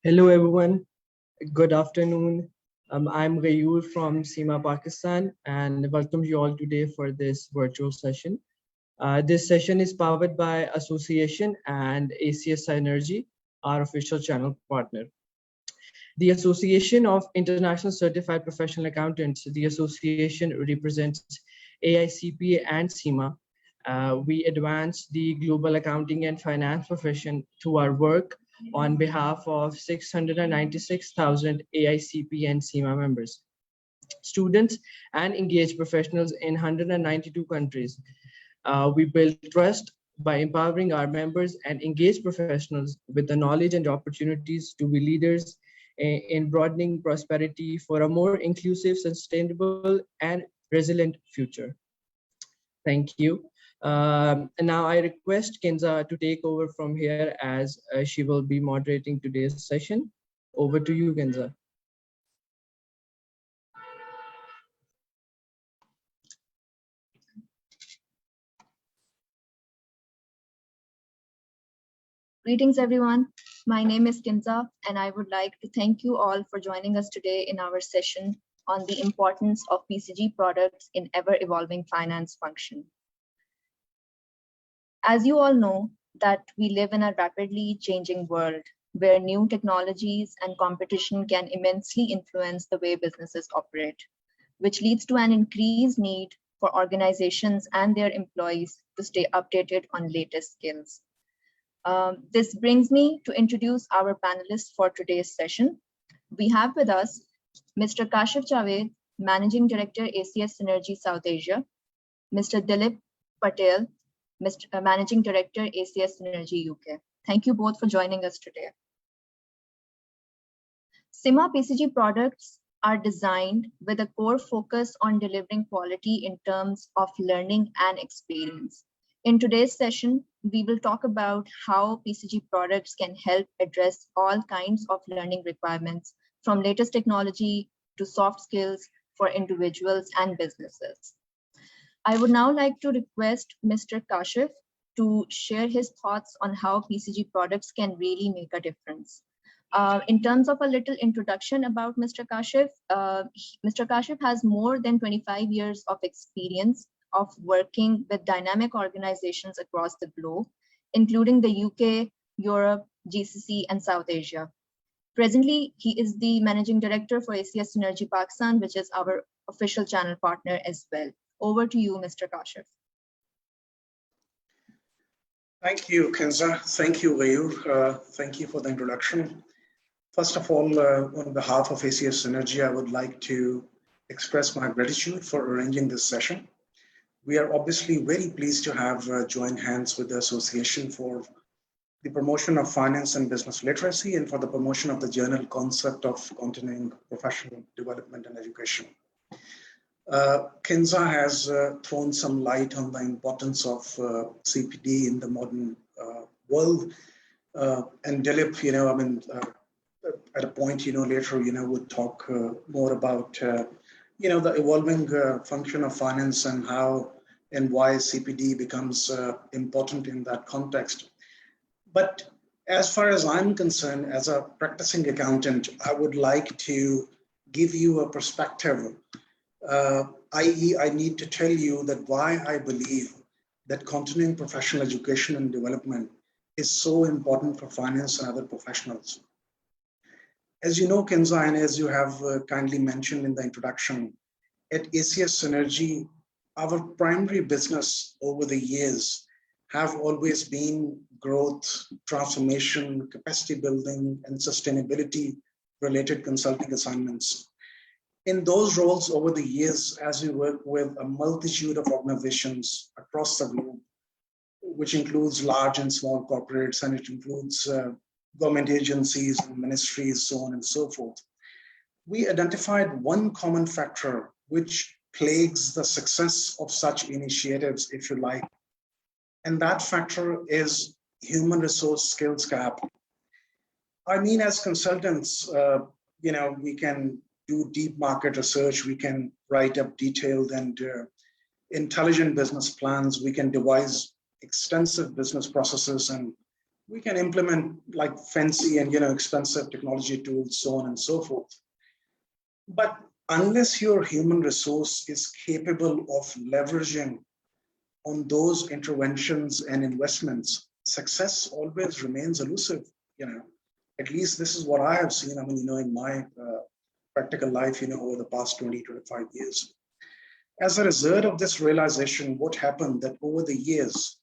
Hello everyone, good afternoon. I'm Gayur from CIMA Pakistan and welcome you all today for this virtual session. This session is powered by Association and ACS Synergy, our official channel partner. The Association of International Certified Professional Accountants, the association represents AICPA and CIMA. We advance the global accounting and finance profession through our work on behalf of 696,000 AICP and CIMA members, students, and engaged professionals in 192 countries. We build trust by empowering our members and engaged professionals with the knowledge and opportunities to be leaders in broadening prosperity for a more inclusive, sustainable, and resilient future. Thank you. And now I request Kinza to take over from here as she will be moderating today's session. Over to you, Kinza. Greetings, everyone. My name is Kinza, and I would like to thank you all for joining us today in our session on the importance of PCG products in ever-evolving finance function. As you all know, that we live in a rapidly changing world where new technologies and competition can immensely influence the way businesses operate, which leads to an increased need for organizations and their employees to stay updated on latest skills. This brings me to introduce our panelists for today's session. We have with us Mr. Kashif Javaid, Managing Director, ACS Synergy South Asia, Mr. Dilip Patel, Managing Director, ACS Synergy UK. Thank you both for joining us today. CIMA PCG products are designed with a core focus on delivering quality in terms of learning and experience. In today's session, we will talk about how PCG products can help address all kinds of learning requirements, from latest technology to soft skills for individuals and businesses. I would now like to request Mr. Kashif to share his thoughts on how PCG products can really make a difference. In terms of a little introduction about Mr. Kashif, Mr. Kashif has more than 25 years of experience of working with dynamic organizations across the globe, including the UK, Europe, GCC, and South Asia. Presently, he is the Managing Director for ACS Synergy Pakistan, which is our official channel partner as well. Over to you, Mr. Kashif. Thank you, Kinza. Thank you, Gayur. Thank you for the introduction. First of all, on behalf of ACS Synergy, I would like to express my gratitude for arranging this session. We are obviously very pleased to have joined hands with the association for the promotion of finance and business literacy and for the promotion of the general concept of continuing professional development and education. Kinza has thrown some light on the importance of CPD in the modern world. And Dilip, at a point, later, would talk more about, the evolving function of finance and how and why CPD becomes important in that context. But as far as I'm concerned, as a practicing accountant, I would like to give you a perspective, i.e. I need to tell you that why I believe that continuing professional education and development is so important for finance and other professionals. As you know, Kinza, and as you have kindly mentioned in the introduction, at ACS Synergy, our primary business over the years have always been growth, transformation, capacity building, and sustainability related consulting assignments. In those roles over the years, as we work with a multitude of organizations across the globe, which includes large and small corporates, and it includes government agencies and ministries, so on and so forth, we identified one common factor which plagues the success of such initiatives, if you like. And that factor is human resource skills gap. I mean, as consultants, we can do deep market research, we can write up detailed and intelligent business plans, we can devise extensive business processes and we can implement like fancy and expensive technology tools, so on and so forth. But unless your human resource is capable of leveraging on those interventions and investments, success always remains elusive. At least this is what I have seen. I mean, in my practical life, over the past 20, 25 years. As a result of this realization, what happened that over the years,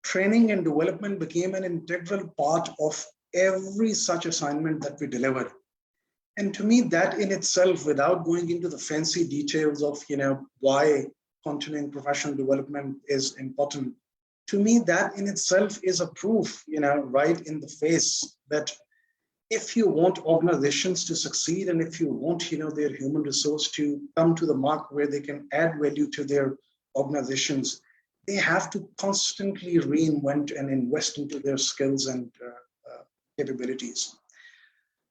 training and development became an integral part of every such assignment that we delivered. And to me, that in itself, without going into the fancy details of, why continuing professional development is important, to me, that in itself is a proof, right in the face that if you want organizations to succeed and if you want, their human resource to come to the mark where they can add value to their organizations, they have to constantly reinvent and invest into their skills and capabilities.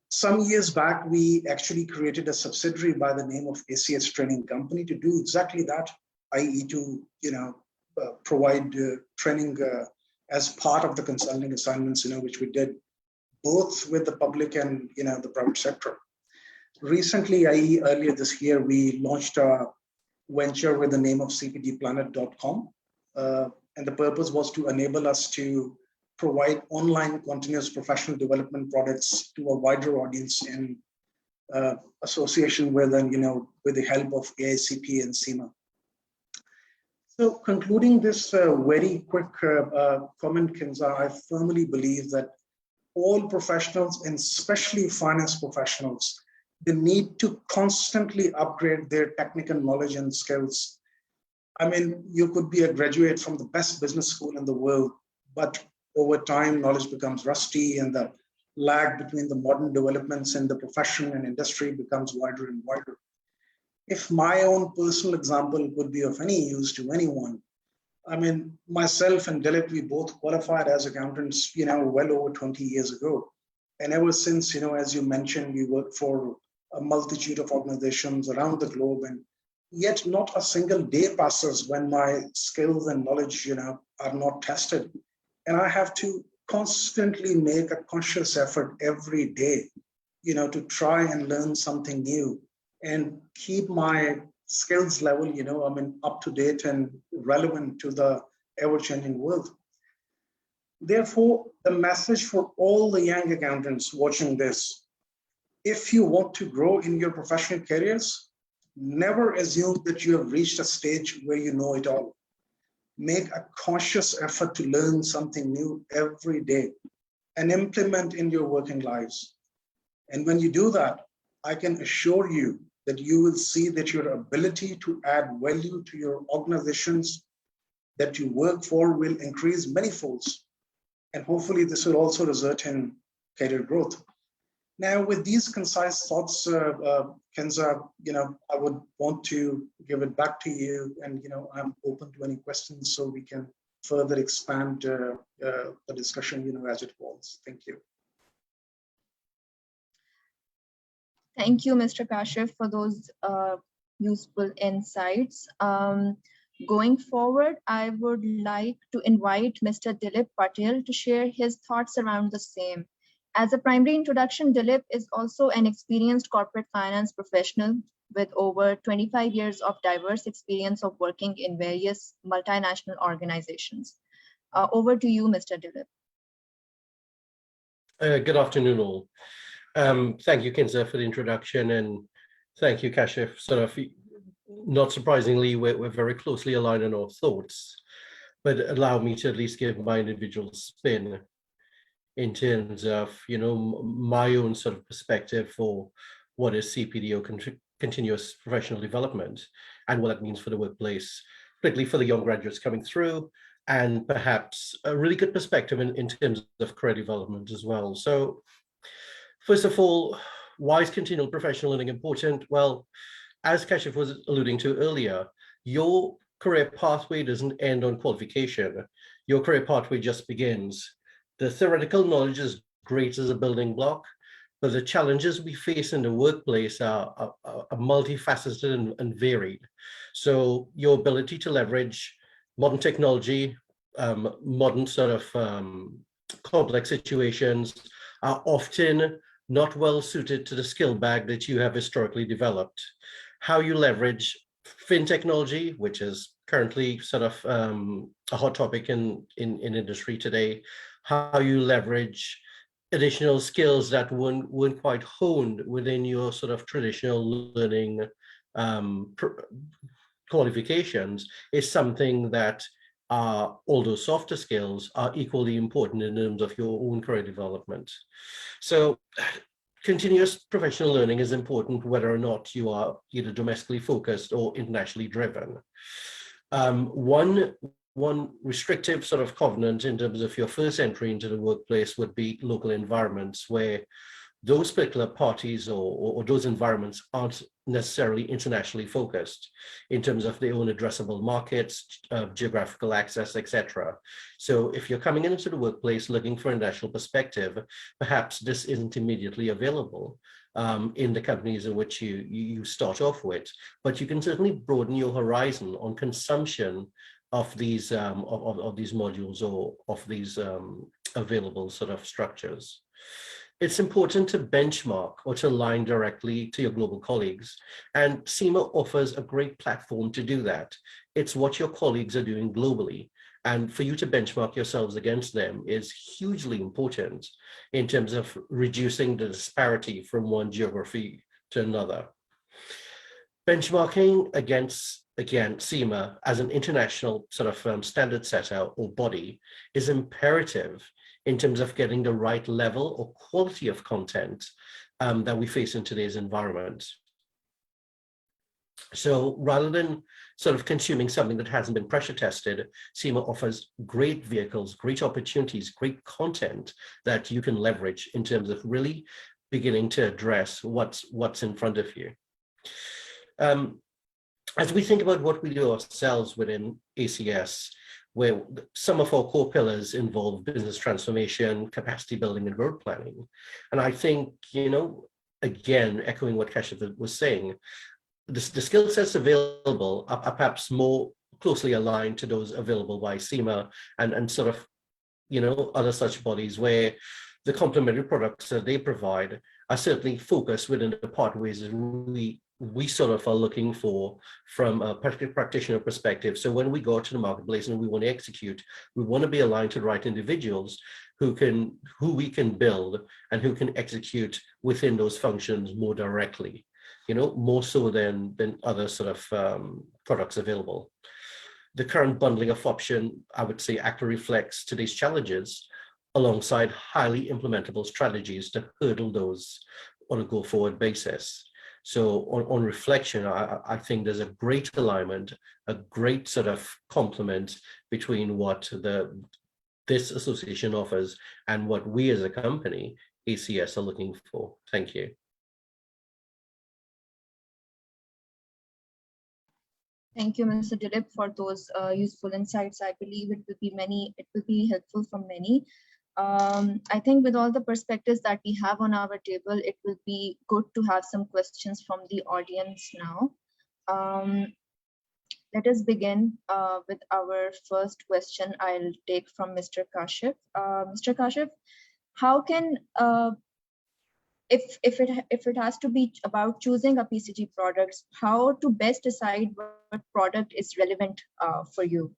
Some years back, we actually created a subsidiary by the name of ACS Training Company to do exactly that, i.e. to, provide training as part of the consulting assignments, which we did both with the public and, the private sector. Recently, i.e. earlier this year, we launched a venture with the name of cpdplanet.com. And the purpose was to enable us to provide online continuous professional development products to a wider audience in association with, with the help of AICP and CIMA. So concluding this very quick comment, Kinza, I firmly believe that all professionals, and especially finance professionals, they need to constantly upgrade their technical knowledge and skills. I mean, you could be a graduate from the best business school in the world, but over time, knowledge becomes rusty and the lag between the modern developments in the profession and industry becomes wider and wider. If my own personal example would be of any use to anyone, I mean, myself and Dilip, we both qualified as accountants, well over 20 years ago. And ever since, as you mentioned, we worked for a multitude of organizations around the globe, and yet not a single day passes when my skills and knowledge, are not tested. And I have to constantly make a conscious effort every day, to try and learn something new and keep my skills level, up to date and relevant to the ever-changing world. Therefore, the message for all the young accountants watching this, if you want to grow in your professional careers, never assume that you have reached a stage where you know it all. Make a conscious effort to learn something new every day and implement in your working lives. And when you do that, I can assure you that you will see that your ability to add value to your organizations that you work for will increase many folds. And hopefully this will also result in career growth. Now, with these concise thoughts, Kinza, I would want to give it back to you, and I'm open to any questions so we can further expand the discussion, as it evolves. Thank you. Thank you, Mr. Kashif, for those useful insights. Going forward, I would like to invite Mr. Dilip Patel to share his thoughts around the same. As a primary introduction, Dilip is also an experienced corporate finance professional with over 25 years of diverse experience of working in various multinational organizations. Over to you, Mr. Dilip. Good afternoon, all. Thank you, Kinza, for the introduction, and thank you, Kashif. Sort of, not surprisingly, we're very closely aligned in our thoughts, but allow me to at least give my individual spin in terms of, my own sort of perspective for what is CPD or continuous professional development and what that means for the workplace, particularly for the young graduates coming through, and perhaps a really good perspective in terms of career development as well. So first of all, why is continual professional learning important? Well, as Kashif was alluding to earlier, your career pathway doesn't end on qualification. Your career pathway just begins. The theoretical knowledge is great as a building block, but the challenges we face in the workplace are multifaceted and varied. So your ability to leverage modern technology, modern sort of complex situations are often not well suited to the skill bag that you have historically developed. How you leverage fin technology, which is currently sort of a hot topic in industry today, how you leverage additional skills that weren't quite honed within your sort of traditional learning qualifications is something that although softer skills are equally important in terms of your own career development. So continuous professional learning is important whether or not you are either domestically focused or internationally driven. One restrictive sort of covenant in terms of your first entry into the workplace would be local environments where those particular parties or those environments aren't necessarily internationally focused in terms of their own addressable markets, geographical access, etc. So if you're coming into the workplace looking for a national perspective, perhaps this isn't immediately available in the companies in which you start off with, but you can certainly broaden your horizon on consumption of these modules or of these available sort of structures. It's important to benchmark or to align directly to your global colleagues, and CIMA offers a great platform to do that. It's what your colleagues are doing globally, and for you to benchmark yourselves against them is hugely important in terms of reducing the disparity from one geography to another. Benchmarking against, again, CIMA as an international sort of standard setter or body is imperative in terms of getting the right level or quality of content that we face in today's environment. So rather than sort of consuming something that hasn't been pressure tested, CIMA offers great vehicles, great opportunities, great content that you can leverage in terms of really beginning to address what's in front of you. As we think about what we do ourselves within ACS, where some of our core pillars involve business transformation, capacity building, and road planning. And I think, you know, again, echoing what Kashif was saying, the skill sets available are perhaps more closely aligned to those available by CIMA and sort of, you know, other such bodies where the complementary products that they provide are certainly focused within the pathways that we sort of are looking for from a practitioner perspective. So when we go to the marketplace and we want to execute, we want to be aligned to the right individuals who we can build and who can execute within those functions more directly, you know, more so than other sort of products available. The current bundling of option, I would say, actually reflects today's challenges alongside highly implementable strategies to hurdle those on a go-forward basis. So on reflection, I think there's a great alignment, a great sort of complement between what this association offers and what we as a company, ACS, are looking for. Thank you. Thank you, Mr. Dilip, for those useful insights. I believe it will be helpful for many. I think with all the perspectives that we have on our table, it will be good to have some questions from the audience now. Let us begin with our first question. I'll take from Mr. Kashif. Mr. Kashif, how can, if it has to be about choosing a PCG product, how to best decide what product is relevant for you?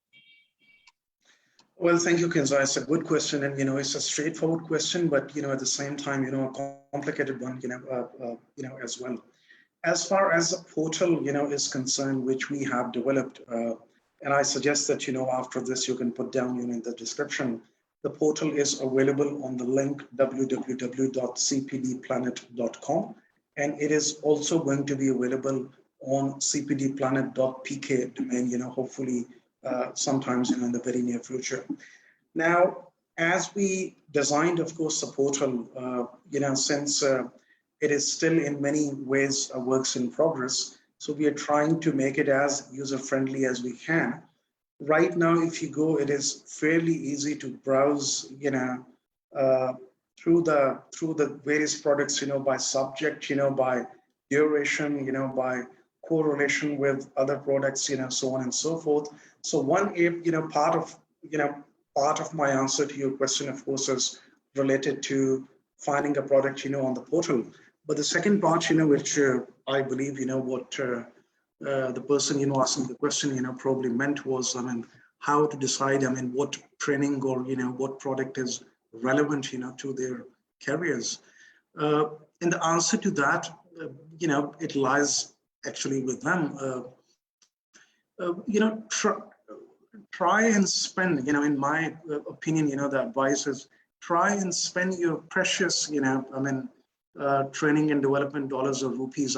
Well, thank you, Kinza. It's a good question, and it's a straightforward question, but at the same time, a complicated one, as well. As far as the portal, is concerned, which we have developed, and I suggest that after this you can put down in the description. The portal is available on the link www.cpdplanet.com, and it is also going to be available on cpdplanet.pk domain. Hopefully. Sometimes in the very near future. Now, as we designed, of course, the portal, since it is still in many ways a works in progress, so we are trying to make it as user-friendly as we can. Right now, if you go, it is fairly easy to browse, through the various products, by subject, by duration, by correlation with other products, so on and so forth. So one part of part of my answer to your question, of course, is related to finding a product, on the portal. But the second part, which I believe, what the person, asking the question, probably meant was, how to decide, what training or, what product is relevant, to their careers. And the answer to that, it lies actually with them. Try and spend, in my opinion, the advice is try and spend your precious, training and development dollars or rupees,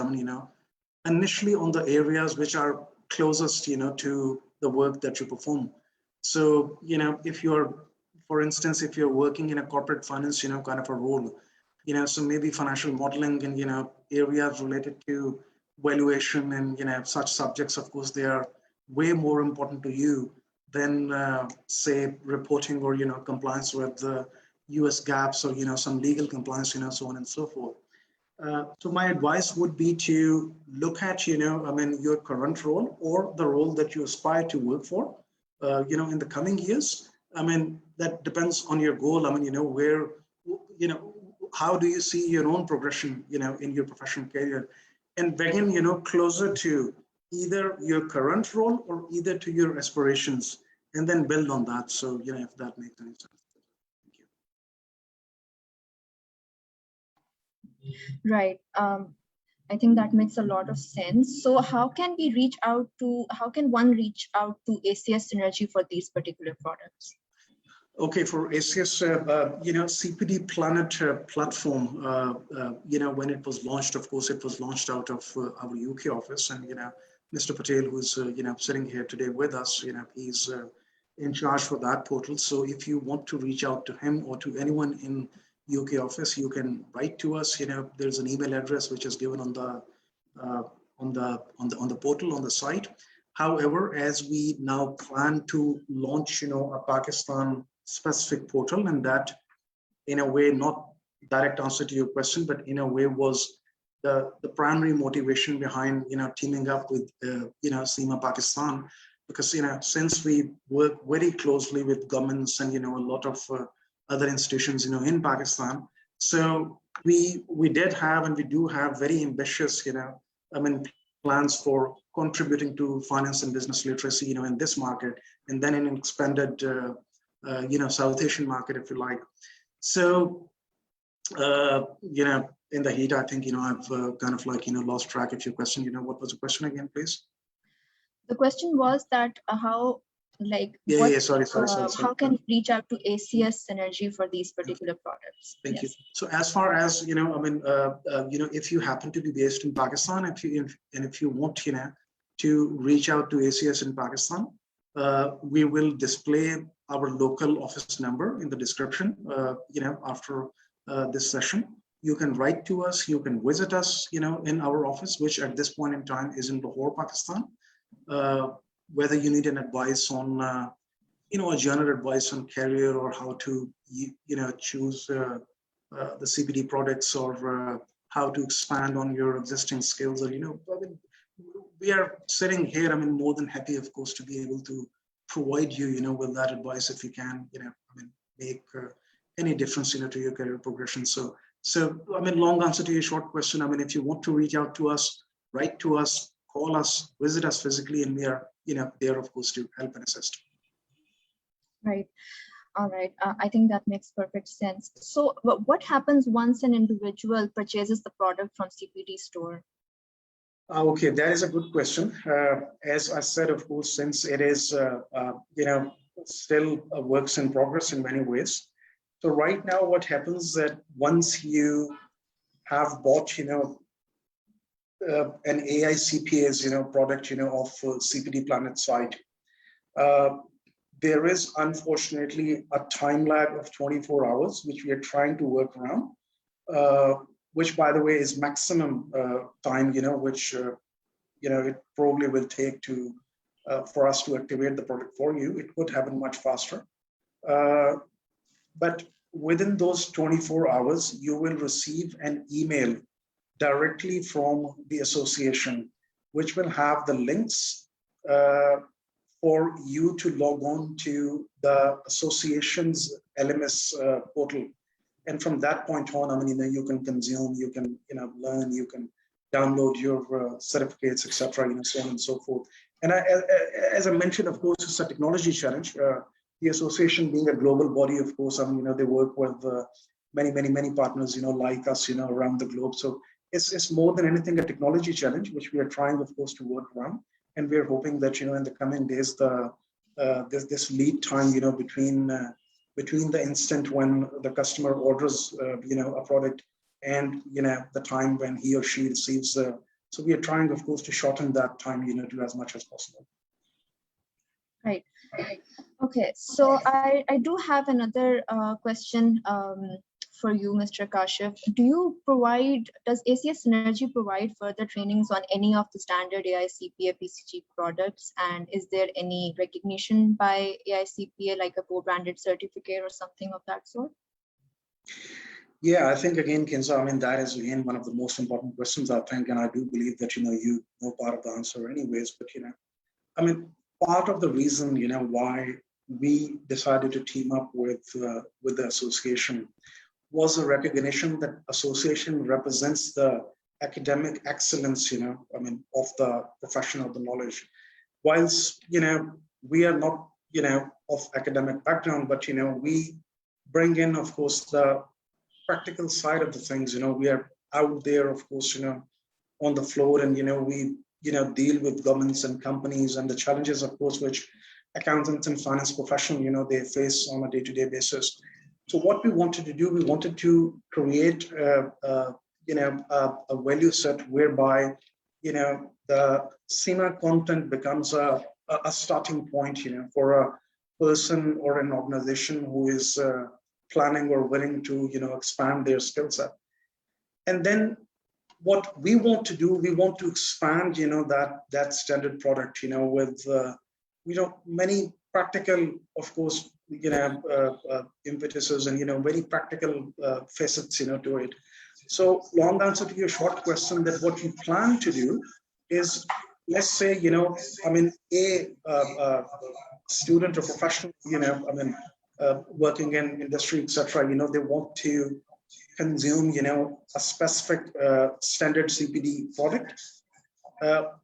initially on the areas which are closest, to the work that you perform. So, if you're, for instance, if you're working in a corporate finance, kind of a role, so maybe financial modeling and, areas related to valuation and, such subjects, of course, they are way more important to you than, say, reporting or, compliance with the US gaps or, some legal compliance, so on and so forth. So my advice would be to look at, your current role or the role that you aspire to work for, in the coming years. That depends on your goal. Where, how do you see your own progression, in your professional career, and begin, closer to either your current role or either to your aspirations, and then build on that. So, if that makes any sense. Thank you. Right. I think that makes a lot of sense. So how can one reach out to ACS Synergy for these particular products? Okay, for ACS, CPD Planet platform, when it was launched, of course, it was launched out of our UK office, and, Mr. Patel, who's, sitting here today with us, he's in charge for that portal. So if you want to reach out to him or to anyone in UK office, you can write to us. There's an email address which is given on the portal, on the site. However, as we now plan to launch, a Pakistan specific portal, and that, in a way, not direct answer to your question, but in a way was the primary motivation behind, teaming up with, CIMA Pakistan, because, since we work very closely with governments and, a lot of other institutions, in Pakistan, so we did have and we do have very ambitious, plans for contributing to finance and business literacy, in this market, and then in an expanded, South Asian market, if you like. So, in the heat, I think, I've kind of like, lost track of your question. What was the question again, please? The question was that how, like, sorry. How can you reach out to ACS Synergy for these particular products? Thank you. So as far as, if you happen to be based in Pakistan, if you want, to reach out to ACS in Pakistan, we will display our local office number in the description, after this session. You can write to us, you can visit us, in our office, which at this point in time is in Lahore, Pakistan. Whether you need an advice on, a general advice on career or how to, choose the CPD products, or how to expand on your existing skills, or, we are sitting here, more than happy, of course, to be able to provide you, with that advice if you can, make any difference, to your career progression. So, long answer to your short question. If you want to reach out to us, write to us, call us, visit us physically, and we are, there, of course, to help and assist. Right. All right. I think that makes perfect sense. So what happens once an individual purchases the product from CPD store? Okay, that is a good question. As I said, of course, since it is, still a works in progress in many ways. So right now, what happens is that once you have bought, an AICPA's, product, of CPD Planet site, there is unfortunately a time lag of 24 hours, which we are trying to work around, which, by the way, is maximum time, which, it probably will take to, for us to activate the product for you. It could happen much faster. But within those 24 hours, you will receive an email directly from the association, which will have the links for you to log on to the association's LMS portal. And from that point on, I mean, you can consume, you can, learn, you can download your certificates, etc., so on and so forth. And as I mentioned, of course, it's a technology challenge. The association being a global body, of course, I mean, they work with many partners, like us, around the globe. So it's more than anything a technology challenge, which we are trying, of course, to work around. And we're hoping that, in the coming days, this lead time, between the instant when the customer orders, a product and, the time when he or she receives. So we are trying, of course, to shorten that time, to as much as possible. Right. Okay. So I do have another question for you, Mr. Kashif. Does ACS Synergy provide further trainings on any of the standard AICPA PCG products? And is there any recognition by AICPA, like a co-branded certificate or something of that sort? Yeah, I think again, Kinza, I mean, that is again one of the most important questions, I think, and I do believe that, you know part of the answer anyways, but, I mean, part of the reason, why we decided to team up with the association was a recognition that association represents the academic excellence, I mean, of the profession of the knowledge. Whilst, we are not, of academic background, but, we bring in, of course, the practical side of the things. We are out there, of course, on the floor, and, we, deal with governments and companies and the challenges, of course, which accountants and finance professionals, they face on a day-to-day basis. So what we wanted to do, we wanted to create, a value set whereby, the CIMA content becomes a starting point, for a person or an organization who is planning or willing to, expand their skill set. And then what we want to do, we want to expand, that standard product, with, many practical, of course, impetuses and, very practical facets, to it. So long answer to your short question, that what we plan to do is, let's say, I mean, a student or professional, working in industry, etc., they want to consume, a specific standard CPD product.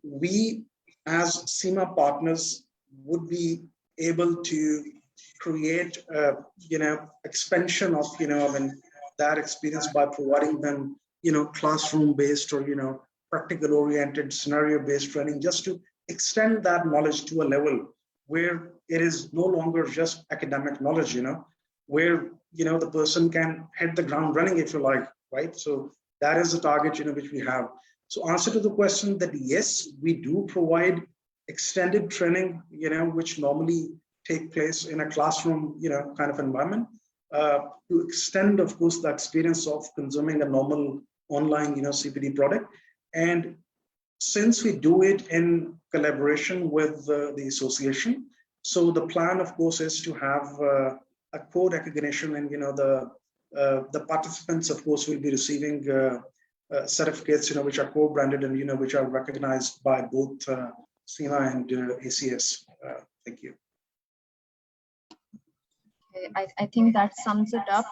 We, as CIMA partners, would be able to create, expansion of, that experience by providing them, classroom-based or, practical-oriented, scenario-based training, just to extend that knowledge to a level where it is no longer just academic knowledge, where, the person can hit the ground running, if you like, right? So that is the target, which we have. So answer to the question that yes, we do provide extended training, which normally take place in a classroom, kind of environment, to extend, of course, the experience of consuming a normal online, CPD product. And since we do it in collaboration with the association, so the plan, of course, is to have a code recognition, and the participants, of course, will be receiving certificates, which are co-branded and which are recognized by both CIMA and ACS. Thank you. Okay, I think that sums it up,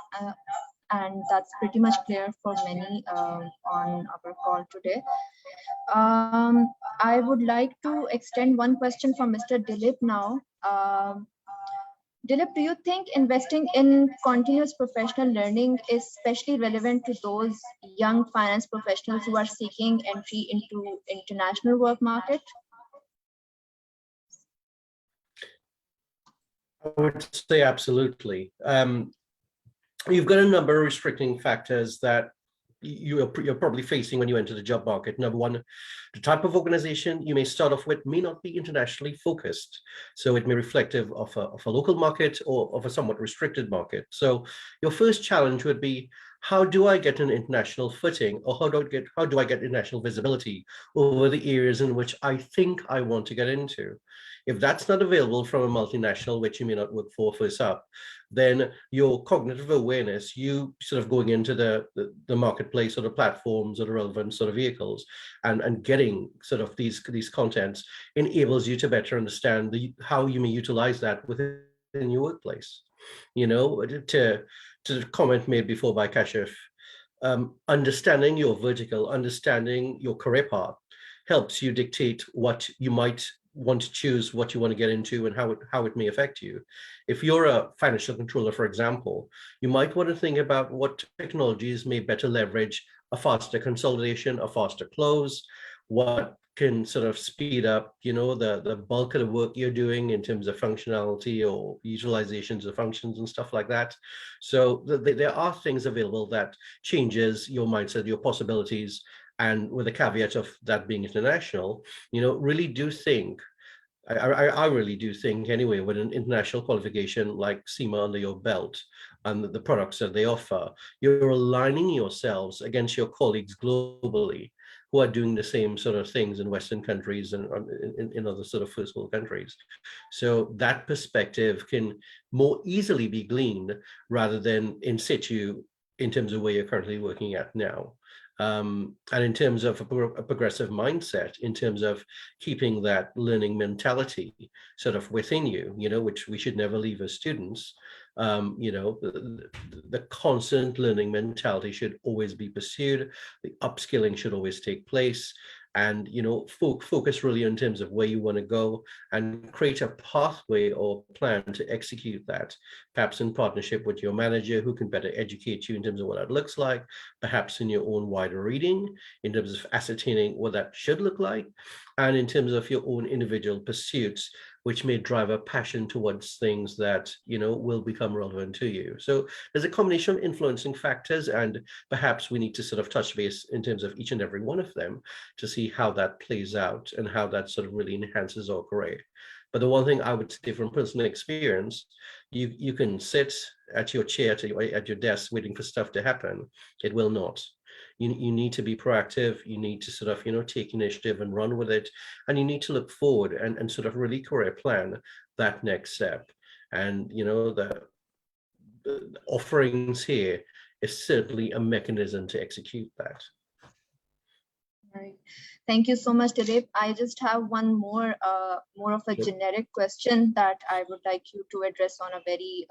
and that's pretty much clear for many on our call today. I would like to extend one question from Mr. Dilip now. Dilip, do you think investing in continuous professional learning is especially relevant to those young finance professionals who are seeking entry into international work market? I would say absolutely. You've got a number of restricting factors that you're probably facing when you enter the job market. Number one, the type of organization you may start off with may not be internationally focused. So it may be reflective of a local market or of a somewhat restricted market. So your first challenge would be, how do I get an international footing, or how do I get international visibility over the areas in which I think I want to get into? If that's not available from a multinational, which you may not work for first up, then your cognitive awareness, you sort of going into the marketplace or the platforms or the relevant sort of vehicles and getting sort of these contents enables you to better understand how you may utilize that within your workplace. You know, to the comment made before by Kashif, understanding your vertical, understanding your career path helps you dictate what you might want to choose, what you want to get into, and how it may affect you. If you're a financial controller, for example, you might want to think about what technologies may better leverage a faster consolidation, a faster close, what can sort of speed up, you know, the bulk of the work you're doing in terms of functionality or utilizations of functions and stuff like that. So there are things available that changes your mindset, your possibilities, and with the caveat of that being international, you know, really do think, I really do think anyway, with an international qualification like CIMA under your belt and the products that they offer, you're aligning yourselves against your colleagues globally who are doing the same sort of things in Western countries and in other sort of first world countries. So that perspective can more easily be gleaned rather than in situ in terms of where you're currently working at now. And in terms of a progressive mindset, in terms of keeping that learning mentality sort of within you, you know, which we should never leave as students, you know, the constant learning mentality should always be pursued. The upskilling should always take place. And, you know, focus really in terms of where you want to go and create a pathway or plan to execute that, perhaps in partnership with your manager who can better educate you in terms of what that looks like, perhaps in your own wider reading, in terms of ascertaining what that should look like, and in terms of your own individual pursuits, which may drive a passion towards things that, you know, will become relevant to you. So there's a combination of influencing factors, and perhaps we need to sort of touch base in terms of each and every one of them to see how that plays out and how that sort of really enhances our career. But the one thing I would say from personal experience, you can sit at your chair, at your desk waiting for stuff to happen. It will not. You need to be proactive. You need to sort of, you know, take initiative and run with it. And you need to look forward and sort of really career plan that next step. And, you know, the offerings here is certainly a mechanism to execute that. Right. Thank you so much, Dilip. I just have one more of a generic question that I would like you to address on a very,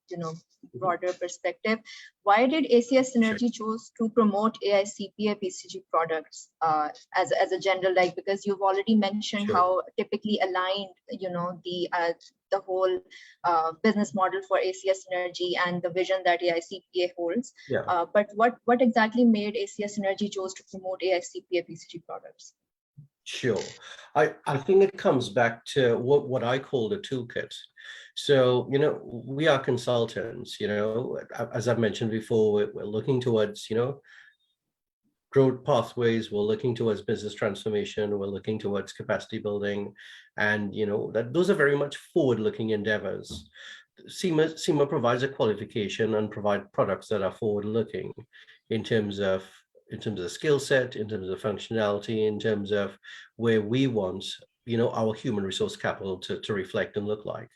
you know, broader perspective. Why did ACS Synergy choose to promote AICPA PCG products as a general, like, because you've already mentioned how typically aligned, you know, the whole business model for ACS Synergy and the vision that AICPA holds. But what exactly made ACS Synergy chose to promote AICPA PCG products? Sure. I think it comes back to what I call the toolkit. So, you know, we are consultants, you know, as I've mentioned before, we're looking towards, you know, growth pathways, we're looking towards business transformation, we're looking towards capacity building, and, you know, that those are very much forward-looking endeavors. CIMA provides a qualification and provide products that are forward-looking in terms of the skill set, in terms of functionality, in terms of where we want, you know, our human resource capital to reflect and look like.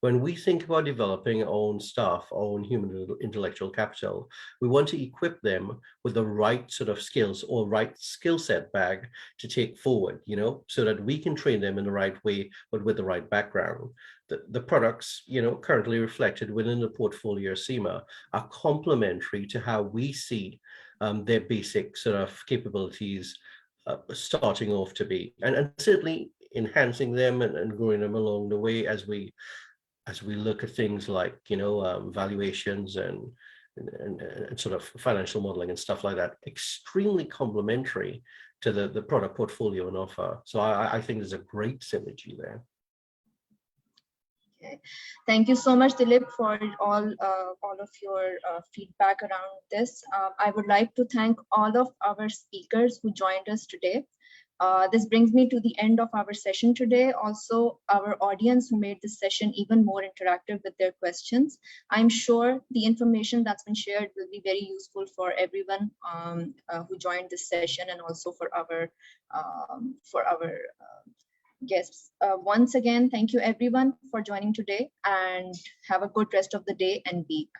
When we think about developing our own staff, our own human intellectual capital, we want to equip them with the right sort of skills or right skill set bag to take forward, you know, so that we can train them in the right way, but with the right background. The products, you know, currently reflected within the portfolio of CIMA are complementary to how we see their basic sort of capabilities starting off to be, and certainly enhancing them and growing them along the way as we look at things like, you know, valuations and sort of financial modeling and stuff like that. Extremely complementary to the product portfolio and offer. So I think there's a great synergy there. Okay. Thank you so much, Dilip, for all of your feedback around this. I would like to thank all of our speakers who joined us today. This brings me to the end of our session today. Also, our audience who made this session even more interactive with their questions. I'm sure the information that's been shared will be very useful for everyone who joined this session, and also for our Yes, once again, thank you everyone for joining today and have a good rest of the day and week.